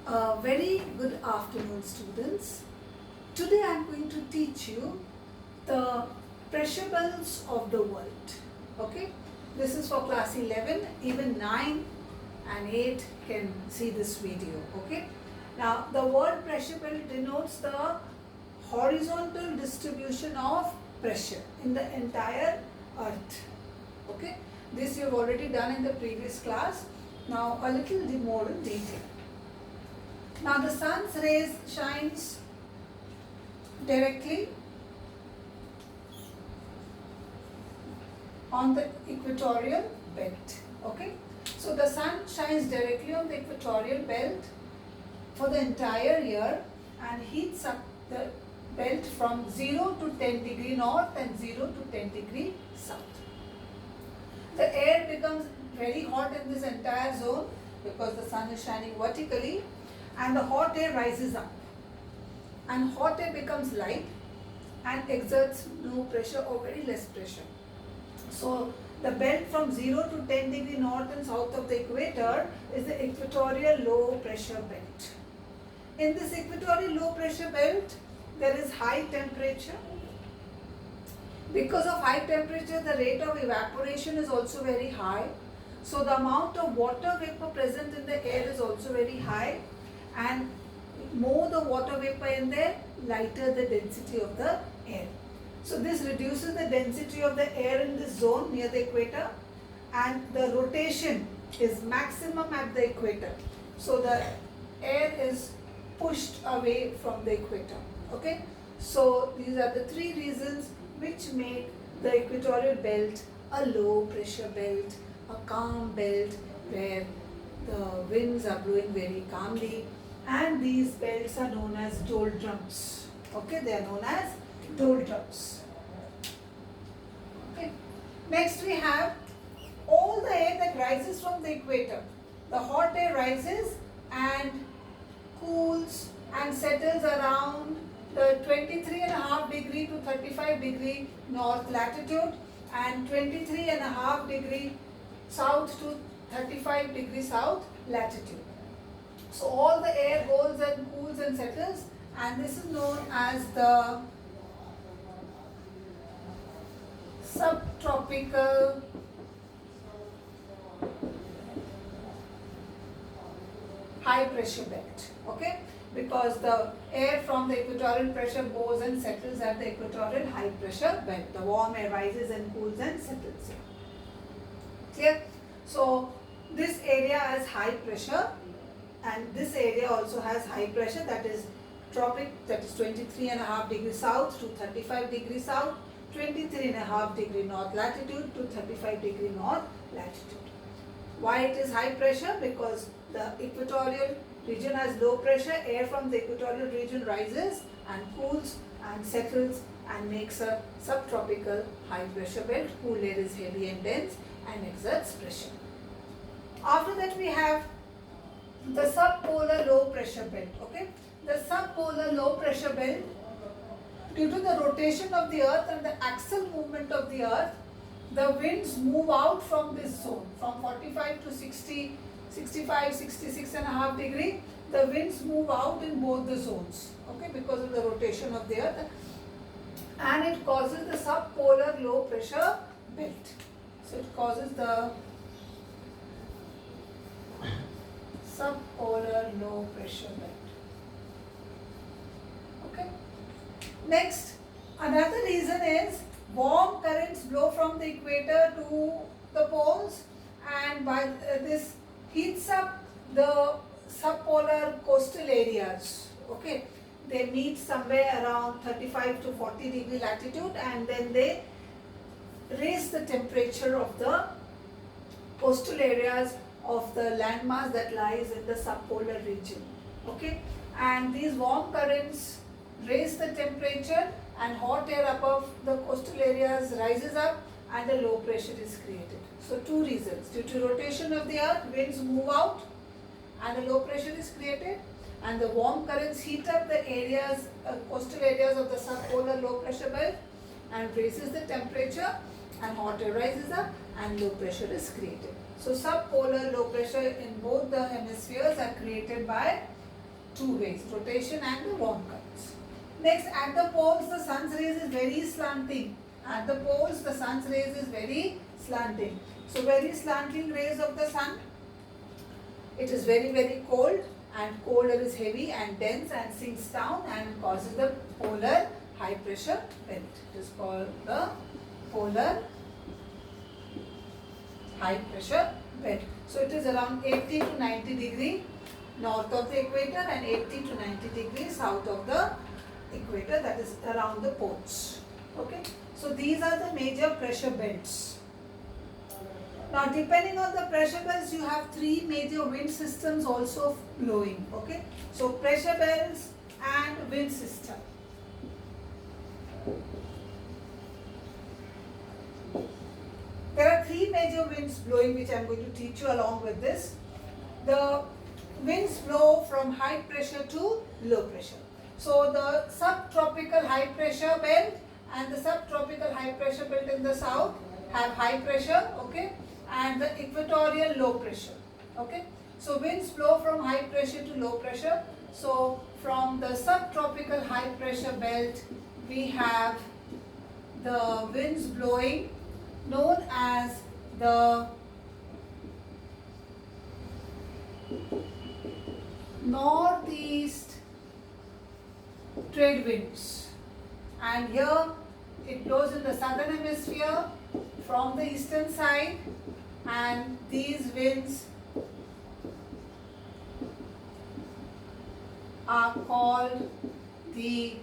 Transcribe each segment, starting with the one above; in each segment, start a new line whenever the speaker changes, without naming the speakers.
A very good afternoon, students. Today I am going to teach you the pressure belts of the world. Okay, this is for class 11, even 9 and 8 can see this video. Okay, now the word pressure belt denotes the horizontal distribution of pressure in the entire earth. Okay, this you have already done in the previous class. Now a little more in detail. Now the sun's rays shines directly on the equatorial belt. Okay, so the sun shines directly on the equatorial belt for the entire year and heats up the belt from 0 to 10 degree north and 0 to 10 degree south. The air becomes very hot in this entire zone because the sun is shining vertically, and the hot air rises up, and hot air becomes light and exerts no pressure or very less pressure. So the belt from 0 to 10 degree north and south of the equator is the equatorial low pressure belt. In this equatorial low pressure belt, there is high temperature. Because of high temperature, the rate of evaporation is also very high. So the amount of water vapor present in the air is also very high, and more the water vapor in there, lighter the density of the air. So this reduces the density of the air in this zone near the equator, and the rotation is maximum at the equator. So the air is pushed away from the equator. Okay, so these are the three reasons which make the equatorial belt a low pressure belt, a calm belt where the winds are blowing very calmly, and these belts are known as doldrums. Okay, they are known as doldrums. Okay. Next we have all the air that rises from the equator. The hot air rises and cools and settles around the 23.5 degree to 35 degree north latitude and 23.5 degree south to 35 degree south latitude. So all the air goes and cools and settles, and this is known as the subtropical high pressure belt. Okay, because the air from the equatorial pressure goes and settles at the equatorial high pressure belt. The warm air rises and cools and settles here. Clear? So this area has high pressure, and this area also has high pressure, that is tropic, that is 23.5 degrees south to 35 degrees south, 23.5 degree north latitude to 35 degree north latitude. Why it is high pressure? Because the equatorial region has low pressure, air from the equatorial region rises and cools and settles and makes a subtropical high pressure belt. Cool air is heavy and dense and exerts pressure. After that we have the subpolar low pressure belt. Okay, the subpolar low pressure belt, due to the rotation of the earth and the axial movement of the earth, the winds move out from this zone from 45 to 60, 65, 66.5 degree. The winds move out in both the zones. Okay, because of the rotation of the earth, and it causes the subpolar low pressure belt. So it causes the subpolar low pressure belt. Okay. Next, another reason is warm currents blow from the equator to the poles, and by this heats up the subpolar coastal areas. Okay, they meet somewhere around 35 to 40 degree latitude, and then they raise the temperature of the coastal areas of the landmass that lies in the subpolar region. Okay, and these warm currents raise the temperature, and hot air above the coastal areas rises up and a low pressure is created. So two reasons: due to rotation of the earth, winds move out and a low pressure is created, and the warm currents heat up the areas, coastal areas of the subpolar low pressure belt and raises the temperature, and hot air rises up and low pressure is created. So subpolar low pressure in both the hemispheres are created by two ways, rotation and the warm currents. Next, at the poles, the sun's rays is very slanting. At the poles, the sun's rays is very slanting. So, very slanting rays of the sun. It is very cold, and colder is heavy and dense and sinks down and causes the polar high pressure belt. It is called the polar high pressure belt. So, it is around 80 to 90 degree north of the equator and 80 to 90 degrees south of the equator, that is around the poles. Okay. So, these are the major pressure belts. Now, depending on the pressure belts, you have three major wind systems also blowing. Okay. So, pressure belts and wind system. There are three major winds blowing, which I am going to teach you along with this. The winds blow from high pressure to low pressure. So, the subtropical high pressure belt and the subtropical high pressure belt in the south have high pressure, okay, and the equatorial low pressure, okay. So, winds blow from high pressure to low pressure. So, from the subtropical high pressure belt, we have the winds blowing known as the northeast trade winds, and here it blows in the southern hemisphere from the eastern side, and these winds are called the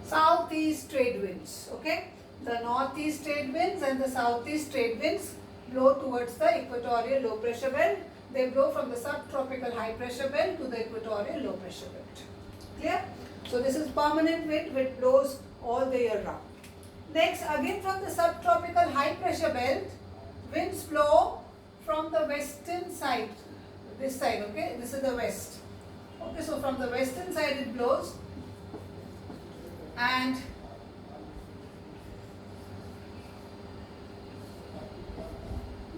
southeast trade winds, okay. The northeast trade winds and the southeast trade winds blow towards the equatorial low pressure belt. They blow from the subtropical high pressure belt to the equatorial low pressure belt. Clear? So, this is permanent wind which blows all the year round. Next, again from the subtropical high pressure belt, winds blow from the western side, this side, okay. This is the west. Okay, so from the western side it blows, and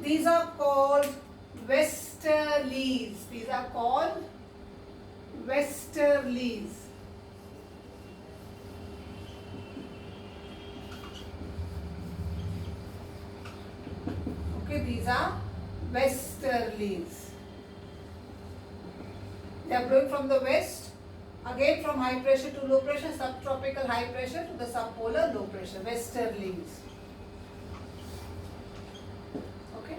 these are called westerlies. These are called westerlies. Okay, these are westerlies. They are blowing from the west, again from high pressure to low pressure, subtropical high pressure to the subpolar low pressure, westerlies. Okay.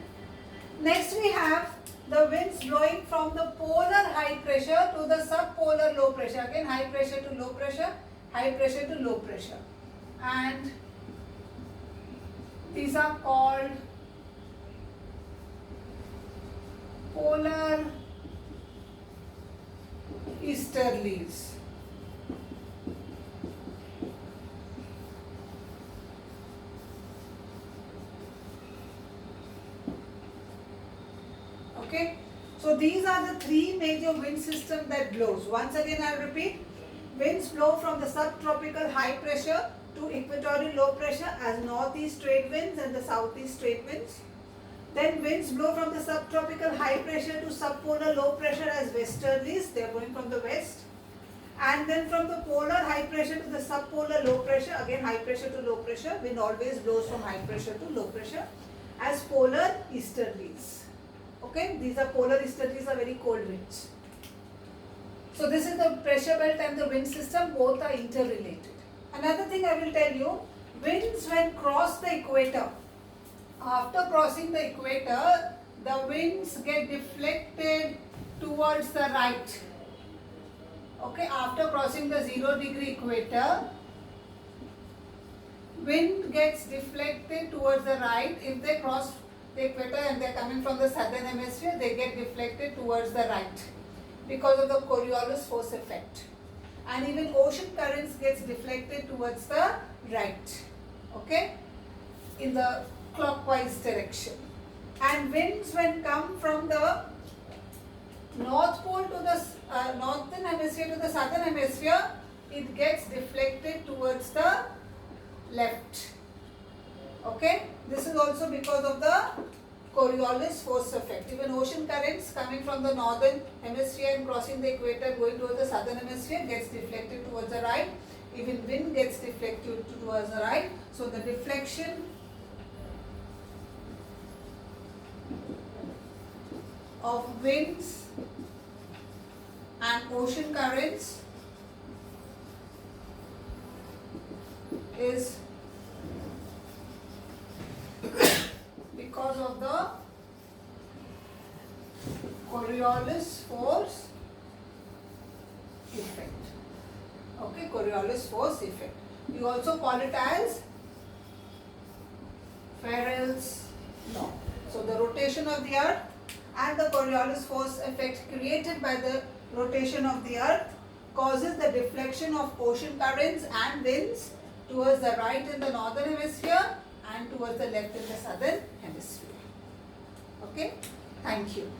Next we have the winds blowing from the polar high pressure to the subpolar low pressure, again high pressure to low pressure, high pressure to low pressure, and these are called polar easterlies. Okay, so these are the three major wind systems that blows. Once again I will repeat, winds blow from the subtropical high pressure to equatorial low pressure as northeast trade winds and the southeast trade winds. Then winds blow from the subtropical high pressure to subpolar low pressure as westerlies, they are going from the west. And then from the polar high pressure to the subpolar low pressure, again high pressure to low pressure, wind always blows from high pressure to low pressure as polar easterlies. Okay, these are polar easterlies, are very cold winds. So this is the pressure belt and the wind system, both are interrelated. Another thing I will tell you, winds when cross the equator, after crossing the equator, the winds get deflected towards the right. Okay, after crossing the 0 degree equator, wind gets deflected towards the right. If they cross the equator and they are coming from the southern hemisphere, they get deflected towards the right because of the Coriolis force effect. And even ocean currents gets deflected towards the right, okay, in the clockwise direction. And winds when come from the north pole to the northern hemisphere to the southern hemisphere, it gets deflected towards the left. Okay, this is also because of the Coriolis force effect. Even ocean currents coming from the northern hemisphere and crossing the equator going towards the southern hemisphere gets deflected towards the right. Even wind gets deflected towards the right. So the deflection of winds and ocean currents is because of the Coriolis force effect. Okay, Coriolis force effect. You also call it as Farrell's law. So the rotation of the earth and the Coriolis force effect created by the rotation of the earth causes the deflection of ocean currents and winds towards the right in the northern hemisphere and towards the left in the southern hemisphere. Okay, thank you.